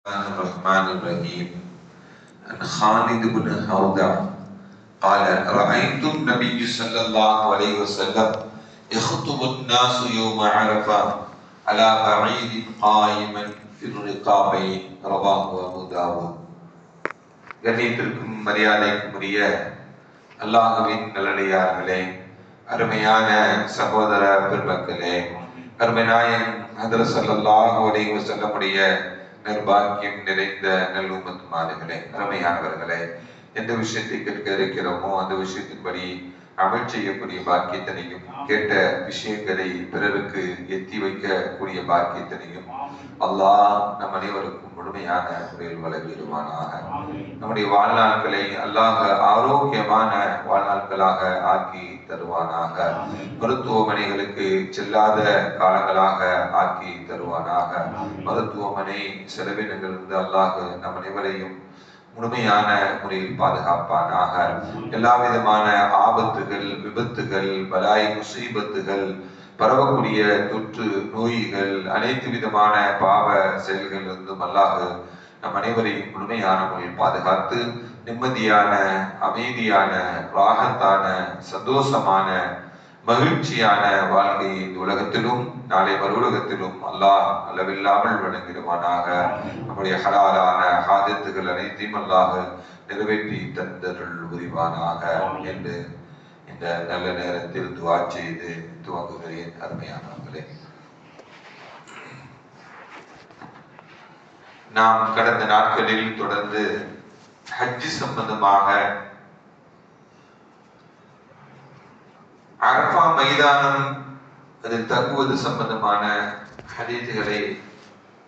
الرحمن الرحيم عن خالد بن حوضع قال رأيت النبي صلى الله عليه وسلم يخطب الناس يوم عرفة على بعيد قائما في الرقابين رواه أبو داود. கண்ணியத்திற்கும் மரியாதைக்கும் உரிய அல்லாஹ்வின் நல்லடியார்களே, அருமையான சகோதர பெருமக்களே, அருமை நாயகம் ஹதரத் ஸல்லல்லாஹு அலைஹி வஸல்லமுடைய நிர்பாக்கியம் நிறைந்த நல்லும்மத்துமார்களே, அருமையானவர்களே, எந்த விஷயத்தை கேட்க இருக்கிறோமோ அந்த விஷயத்தின்படி அமல் செய்யக்கூடிய பாக்கியத்தனையும், கேட்ட விஷயங்களை பிறருக்கு எத்தி வைக்கக்கூடிய பாக்கியத்தனையும் அல்லாஹ் நம் அனைவருக்கும் முழுமையான முறையில் வழங்கிடுவானாக. நம்முடைய வாழ்நாட்களை அல்லாஹ் ஆரோக்கியமான வாழ்நாட்களாக ஆக்கி தருவானாக. மருத்துவமனைகளுக்கு செல்லாத காலங்களாக ஆக்கி தருவானாக. மருத்துவமனை செலவினங்களிலிருந்து அல்லாஹ் நம் அனைவரையும் முழுமையான முறையில் பாதுகாப்பானாக. எல்லா விதமான ஆபத்துகள், விபத்துகள், பலாய் முசீபத்துகள், பரவக்கூடிய தொற்று நோய்கள், அனைத்து விதமான பாவ செயல்கள் இருந்தும் அல்லாஹ் நம் அனைவரையும் முழுமையான முறையில் பாதுகாத்து நிம்மதியான, அமைதியான, ராகத்தான, சந்தோஷமான, மகிழ்ச்சியான வாழ்க்கையை இந்த உலகத்திலும் நாளை மறுஉலகத்திலும் அல்லாஹ் அளவில்லாமல் வழங்கிடுவானாக. நம்முடைய ஹலாலான ஹாஜத்துகள் அனைத்தையும் அல்லாஹ் நிறைவேற்றி தந்தருள் புரிவானாக என்று இந்த நல்ல நேரத்தில் துஆ செய்து துவங்குகிறேன். அருமையானவர்களே, நாம் கடந்த நாட்களில் தொடர்ந்து ஹஜ் சம்பந்தமாக அரஃபா மைதானம் அதில் தங்குவது சம்பந்தமான ஹதீஸ்களை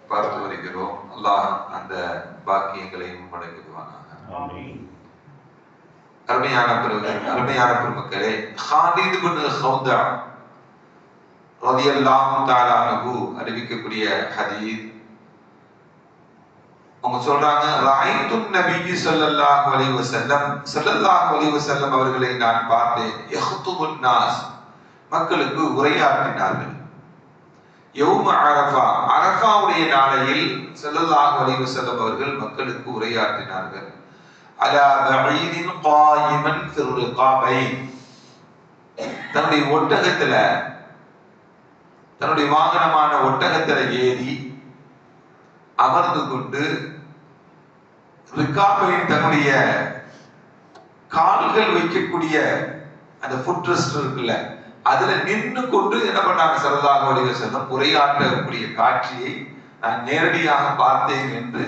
பார்த்து வருகிறோம். அல்லாஹ் அந்த பாக்கியங்களையும் வழங்கிடுவானாக. அருமையான பெருமக்களே, ஹாலித் பின் ஹௌதா ரலியல்லாஹு தஆலா அன்ஹு அறிவிக்கக்கூடிய ஹதீஸ். அவங்க சொல்றாங்க, ரஅய்து நபியி ஸல்லல்லாஹு அலைஹி வஸல்லம் அவர்களை நான் பார்த்தேன். யஹ்துபுன் நாஸ், மக்களுக்கு உரையாற்றினார்கள். யௌம அரஃபா, அரஃபாவுடைய நாளையில் ஸல்லல்லாஹு அலைஹி வஸல்லம் அவர்கள் மக்களுக்கு உரையாற்றினார்கள். அலா பஈதின் காயிமன் ஃபிர் ரிகாபைன், தன்னுடைய ஒட்டகத்துல, தன்னுடைய வாகனமான ஒட்டகத்துல ஏறி அமர்ந்து கொண்டு ரிகாபைன், தன்னுடைய கால்கள் வைக்கக்கூடிய அந்த ஃபுட் ரெஸ்ட் இருக்குல்ல, அதுல நின்று கொண்டு என்ன பண்ணாங்க ஸல்லல்லாஹு அலைஹி வஸல்லம் உரையாற்றக்கூடிய காட்சியை நான் நேரடியாக பார்த்தேன் என்று.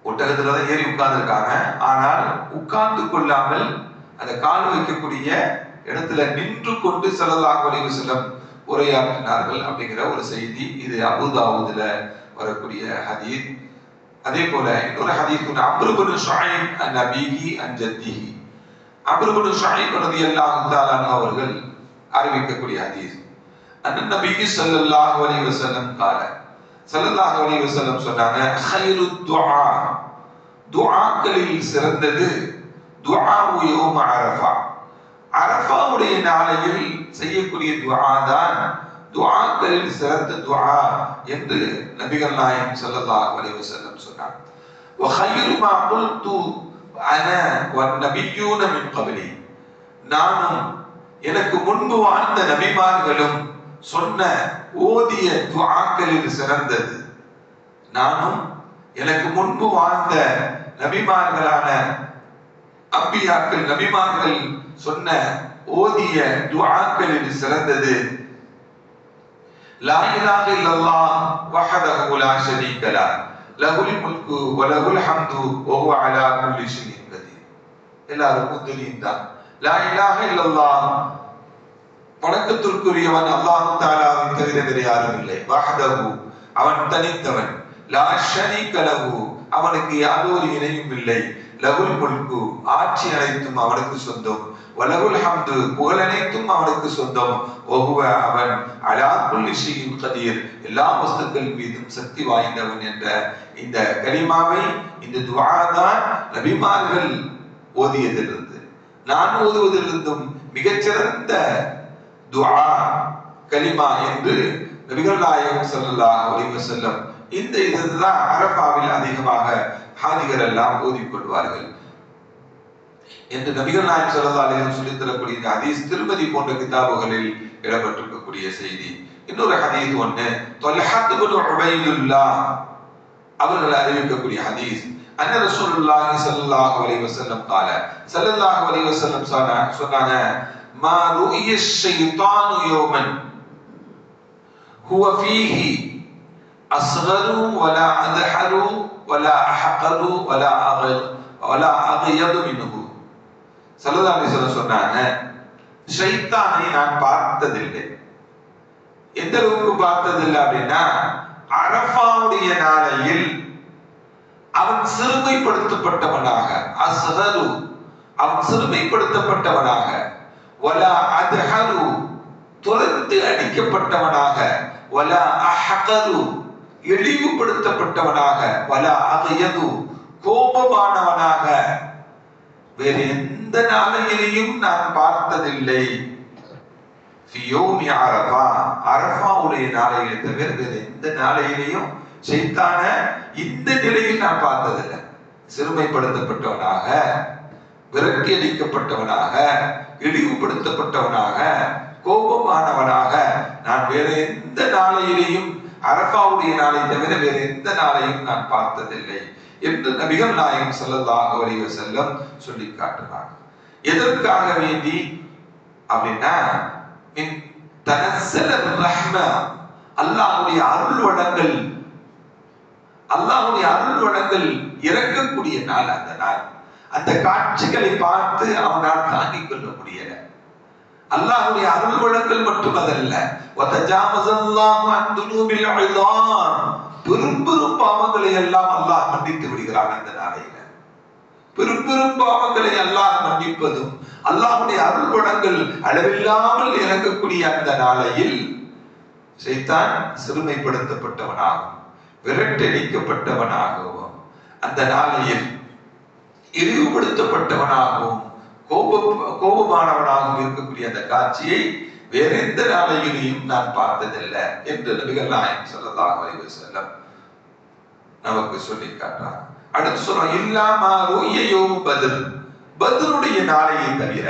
ஒட்டகத்துலதான் ஏறி உட்கார்ந்துருக்காங்க, ஆனால் உட்கார்ந்து கொள்ளாமல் அந்த கால் வைக்கக்கூடிய இடத்துல நின்று கொண்டு ஸல்லல்லாஹு அலைஹி வஸல்லம் உரையாற்றினார்கள் அப்படிங்கிற ஒரு செய்தி. இது அபூ தாவூதுல வரக்கூடிய ஹதீஸ். அதே போல இன்னொரு ஹதீஸ் அம்ர் இப்னு ஷுஐப் அன் அபீஹி அன் ஜத்திஹி, அம்ர் இப்னு ஷுஐப் ரலியல்லாஹு தஆலா அன்ஹு அவர்கள் அறிவிக்கக்கூடிய ஹதீஸ். அன் நபி ஸல்லல்லாஹு அலைஹி வஸல்லம் قال, ஸல்லல்லாஹு அலைஹி வஸல்லம் சொன்னாங்க, கைரு துஆ, துஆக்களில் சிறந்தது துஆ யௌம அரஃபா, அரஃபாவுடைய நாளையில் செய்யக்கூடிய துஆ தான் துஆக்களில் சிறந்த துஆ என்று நபிகள் நாயகம் ஸல்லல்லாஹு அலைஹி வஸல்லம் சொன்னார். வ கைரு மா குல்து அனா வன் நபியூன மின் கப்லி, நானும் எனக்கு முன்பு வாழ்ந்த நபிமார்களும் சொன்ன ஓதிய துஆக்களில் சிறந்தது, நானும் எனக்கு முன்பு வாழ்ந்த நபிமார்களான அம்பியாக்கள், நபிமார்கள் சொன்ன ஓதிய துஆக்களில் சிறந்தது லா இலாஹ இல்லல்லாஹ் வஹதஹு லா ஷரீக லஹ் லஹுல் முல்கு வ லஹுல் ஹம்து வ ஹுவ அலா குல்லி ஷைஇன் கதீர். எல்லாருக்கும் தெரியும் தான், லா இலாஹ இல்லல்லாஹ், வணக்கத்திற்குரியவன் அல்லாஹ் தஆலாவை தவிர வேறு யாரும் இல்லை. வஹதஹு, அவன் தனித்தவன். லா ஷரீக லஹு, அவனுக்கு யாதொரு இணையும் இல்லை. லஹுல் முல்கு, ஆட்சி அனைத்தும் அவனுக்கு சொந்தம். வலகுல் ஹம்து, புகழ் அனைத்தும் அவனுக்கு சொந்தம். வஹுவ, அவன் அலா குல்லி ஷைஇன் கதீர், எல்லா வஸ்துக்கள் மீதும் சக்தி வாய்ந்தவன் என்ற இந்த கலிமாவை, இந்த துஆ தான் நபிமார்கள் ஓதியதிலிருந்து, நான் ஓதுவதிலிருந்தும் மிகச்சிறந்த துஆ கலிமா என்று நபிகள் நாயகம் ஸல்லல்லாஹு அலைஹி வஸல்லம் இந்த இதுதான் அரபாவில் அதிகமாக ஹாஜிகள் எல்லாம் ஓதிக்கொள்வார்கள் என்று நபிகள் நாயகம் ஸல்லல்லாஹு அலைஹி வஸல்லம் சொல்லித் தரக்கூடிய இந்த ஹதீஸ் திருமதி போன்ற கிதாபுகளில் இடம்பெற்றிருக்கக்கூடிய செய்தி. இன்னொரு ஹதீஸ் ஒன்று தொல்ஹா இப்னு உபைதுல்லாஹ் அவர்கள் அறிவிக்கக்கூடிய ஹதீஸ். அன்ன ரசூலுல்லாஹி ஸல்லல்லாஹு அலைஹி வஸல்லம் قال ஸல்லல்லாஹு அலைஹி வஸல்லம் சொன்னாங்க மா ருஇய ஷைத்தானு யௌமன் ஹுவ ஃபீஹி அஸ்கரு வலா அத்ஹரு வலா அஹ்கரு வலா அக்யது மின்ஹு. ஸல்லல்லாஹு அலைஹி வஸல்லம் சொன்னாங்க ஷைத்தானை நான் பார்த்ததில்லை. எந்த அளவுக்கு பார்த்ததில்லை அப்படின்னா, அரஃபாவுடைய நாளையில் அவன் சிறுமைப்படுத்தப்பட்டவனாக, அஸ்கரு அவன் சிறுமைப்படுத்தப்பட்டவனாக, வலா அத்ஹரு துரத்து அடிக்கப்பட்டவனாக, வலா அஹ்கரு இழிவுபடுத்தப்பட்டவனாக, வலா அக்யது கோபமானவனாக வேறு எந்த நாளையிலையும் நான் பார்த்ததில்லை. அரஃபாவுடைய நாளையிலே தவிர வேறு எந்த நாளையிலையும் ஷைத்தான இந்த நிலையில் நான் பார்த்ததில்லை. சிறுமைப்படுத்தப்பட்டவனாக, விரட்டி அடிக்கப்பட்டவனாக, இழிவுபடுத்தப்பட்டவனாக, கோபமானவனாக நான் வேற எந்த நாளையிலையும், அரஃபாவுடைய நாளை தவிர வேறு எந்த நாளையும் நான் பார்த்ததில்லை என்று நபிகள் நாயகம் ஸல்லல்லாஹு அலைஹி வஸல்லம் சொல்லி காட்டுறாங்க. எதற்காக வேண்டி அப்படின்னா, மின் தனஸ்ஸல ரஹ்மா, அல்லாஹ்வுடைய அருள் வளங்கள், அல்லாஹ்வுடைய அருள் வளங்கள் இறக்கக்கூடிய நாள் அந்த நாள். அந்த காட்சிகளை பார்த்து அவனால் தாங்கிக் கொள்ள முடியல. அல்லாஹ்வுடைய அருள் வளங்கள் மட்டுமல்ல, வதஜாவஸல்லாஹு அன் துனூபில் இஸாம், பெரும் பெரும் பாவங்களை எல்லாம் அல்லாஹ் மன்னித்து விடுகிறான் அந்த நாளையில. பெரும் பெரும் பாவங்களை அல்லாஹ் மன்னிப்பதும் அல்லாஹ்வுடைய அருள் வளங்கள் அளவில்லாமல் இறங்கக்கூடிய அந்த நாளையில் ஷைத்தான் சிறுமைப்படுத்தப்பட்டவனாகும், விரட்டடிக்கப்பட்டவனாகவும், அந்த நாளையில் இழிவுபடுத்தப்பட்டவனாகவும், கோபமானவனாகவும் இருக்கக்கூடிய அந்த காட்சியை வேற எந்த நாளையிலையும் நான் பார்த்ததில்லை என்று நபிகள் நாயகம் ஸல்லல்லாஹு அலைஹி வஸல்லம் நமக்கு சொல்லி காட்டுறார். அடுத்து சொல்றோம் இல்லாமா ருய்ய யௌம் பத்ர், பத்ருடைய நாளையை தவிர.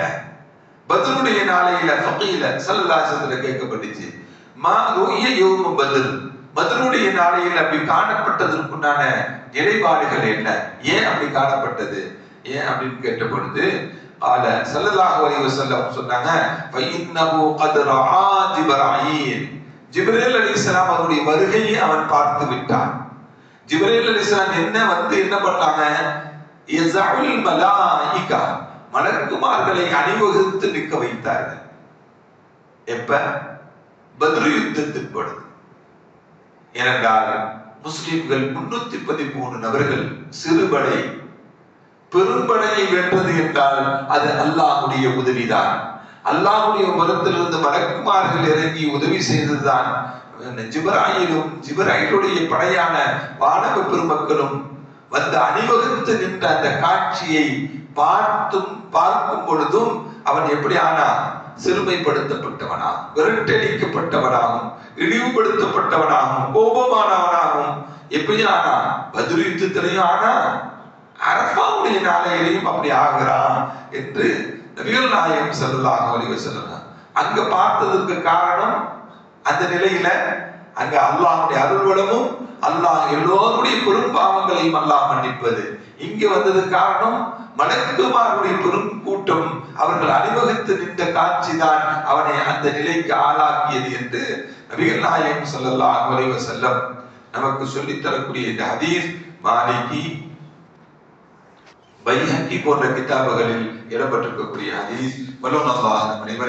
பத்ருடைய நாளையில ஃபகீல ஸல்லல்லாஹு அலைஹி வஸல்லம் கேட்கப்பட்டுச்சு, மா ருய்ய யௌம் பத்ர், பத்ருடைய நாளையில் அப்படி காணப்பட்டதற்குண்டான நிலைப்பாடுகள் என்ன, ஏன் அப்படி காணப்பட்டது, ஏன் அப்படின்னு கேட்ட பொழுது ஸல்லல்லாஹு அலைஹி வஸல்லம் சொன்னாங்க ஃபஇன்னஹு கத் ரஆ ஜிப்ராயில், ஜிப்ரீல் அலைஹிஸ்ஸலாம் அவருடைய வருகையை அவன் பார்த்து விட்டான். ஜிப்ரீல் அலைஹிஸ்ஸலாம் என்ன பண்ணாங்க, யஸஉல் மலாயிகா, மலக்குமார்களை அணிவகுத்து நிற்க வைத்தார்கள். எப்ப? பத்ர் யுத்தத்தின் பொழுது. ஏனென்றால் முஸ்லிம்கள் 313 நபர்கள் சிறுபடை, பெரும்படையை வென்றது என்றால் அது அல்லாஹ்வுடைய உதவிதான். அல்லாஹ்வுடைய புறத்திலிருந்து மலக்குமார்கள் இறங்கி உதவி செய்ததுதான். ஜிப்ராயிலும் ஜிப்ராயிலுடைய படையான வானவ பெருமக்களும் வந்து அணிவகுத்து நின்ற அந்த காட்சியை பார்க்கும் பொழுதும் அவன் எப்படி ஆனா, சிறுமைப்படுத்தப்பட்டவனா, விரட்டடிக்கப்பட்டவனாகவும், இழிவுபடுத்தப்பட்டவனாகவும், கோபமானவனாகவும் எப்படி ஆனா, பத்ர் யுத்தத்திலையும் ஆனா, அரஃபாவுடைய நாளையிலையும் அப்படி ஆகிறான் என்று நபிகள் நாயகம் ஸல்லல்லாஹு அலைஹி வஸல்லம் அங்க பார்த்ததற்கு காரணம், அந்த நிலையில அங்க அல்லாஹ்வுடைய அருள்வளமும், அல்லாஹ் எல்லோருடைய பெரும் பாவங்களையும் அல்லாஹ் மன்னிப்பது. இங்க வந்தது காரணம், மலக்குமாருடைய பெரும் கூட்டம் அவர்கள் அணிவகுத்து நின்ற காட்சி தான் அவனை அந்த நிலைக்கு ஆளாக்கியது என்று நபிகள் நாயகம் ஸல்லல்லாஹு அலைஹி வஸல்லம் நமக்கு சொல்லித் தரக்கூடிய இந்த ஹதீஸ் மாலிகி, பைஹகி போன்ற கிதாபுகளில் இடம்பெற்றிருக்கக்கூடிய ஹதீஸ். வல்லல்லாஹு அலைஹி